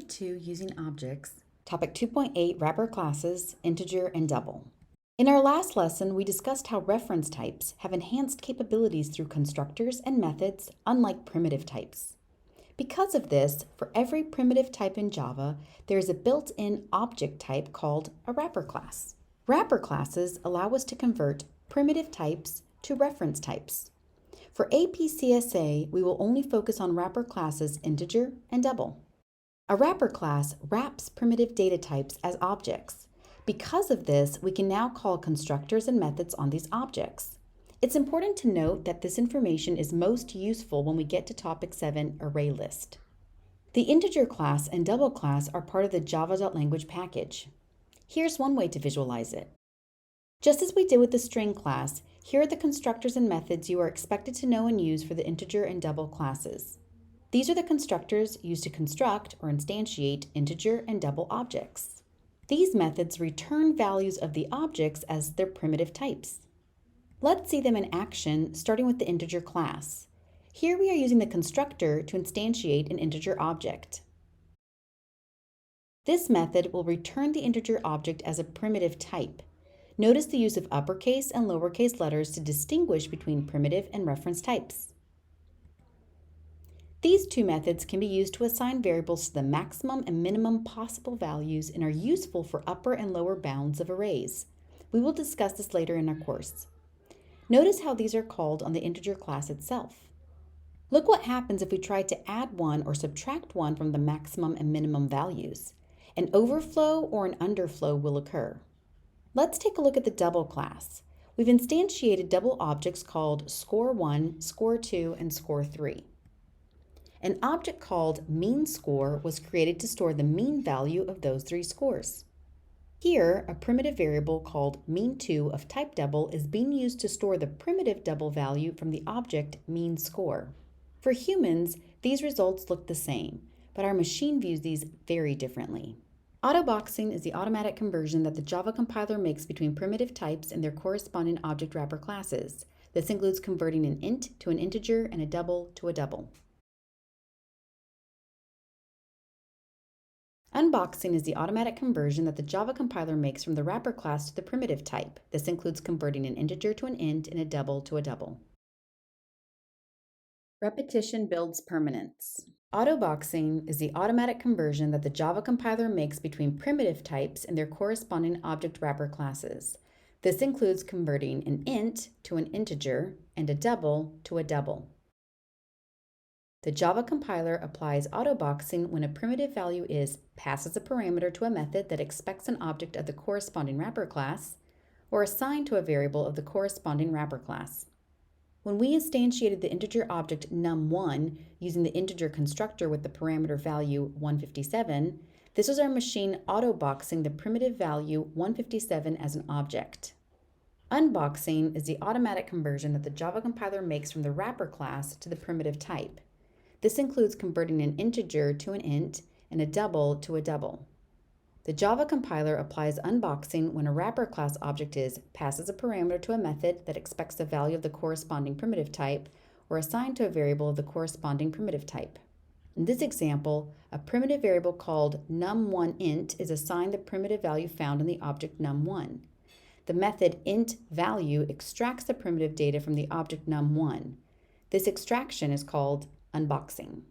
Unit 2, Using Objects, Topic 2.8, Wrapper Classes, Integer and Double. In our last lesson, we discussed how reference types have enhanced capabilities through constructors and methods, unlike primitive types. Because of this, for every primitive type in Java, there is a built-in object type called a wrapper class. Wrapper classes allow us to convert primitive types to reference types. For AP CSA, we will only focus on wrapper classes integer and double. A wrapper class wraps primitive data types as objects. Because of this, we can now call constructors and methods on these objects. It's important to note that this information is most useful when we get to Topic 7, Array List. The integer class and double class are part of the java.language package. Here's one way to visualize it. Just as we did with the string class, here are the constructors and methods you are expected to know and use for the integer and double classes. These are the constructors used to construct or instantiate integer and double objects. These methods return values of the objects as their primitive types. Let's see them in action, starting with the integer class. Here we are using the constructor to instantiate an integer object. This method will return the integer object as a primitive type. Notice the use of uppercase and lowercase letters to distinguish between primitive and reference types. These two methods can be used to assign variables to the maximum and minimum possible values and are useful for upper and lower bounds of arrays. We will discuss this later in our course. Notice how these are called on the integer class itself. Look what happens if we try to add one or subtract one from the maximum and minimum values. An overflow or an underflow will occur. Let's take a look at the double class. We've instantiated double objects called score1, score2, and score3. An object called mean_score was created to store the mean value of those three scores. Here, a primitive variable called mean2 of type double is being used to store the primitive double value from the object mean_score. For humans, these results look the same, but our machine views these very differently. Autoboxing is the automatic conversion that the Java compiler makes between primitive types and their corresponding object wrapper classes. This includes converting an int to an integer and a double to a double. Unboxing is the automatic conversion that the Java compiler makes from the wrapper class to the primitive type. This includes converting an integer to an int and a double to a double. Repetition builds permanence. Autoboxing is the automatic conversion that the Java compiler makes between primitive types and their corresponding object wrapper classes. This includes converting an int to an integer and a double to a double. The Java compiler applies autoboxing when a primitive value is passed as a parameter to a method that expects an object of the corresponding wrapper class or assigned to a variable of the corresponding wrapper class. When we instantiated the integer object num1 using the integer constructor with the parameter value 157, this was our machine autoboxing the primitive value 157 as an object. Unboxing is the automatic conversion that the Java compiler makes from the wrapper class to the primitive type. This includes converting an integer to an int and a double to a double. The Java compiler applies unboxing when a wrapper class object is passed as a parameter to a method that expects the value of the corresponding primitive type or assigned to a variable of the corresponding primitive type. In this example, a primitive variable called num1int is assigned the primitive value found in the object num1. The method intValue extracts the primitive data from the object num1. This extraction is called unboxing.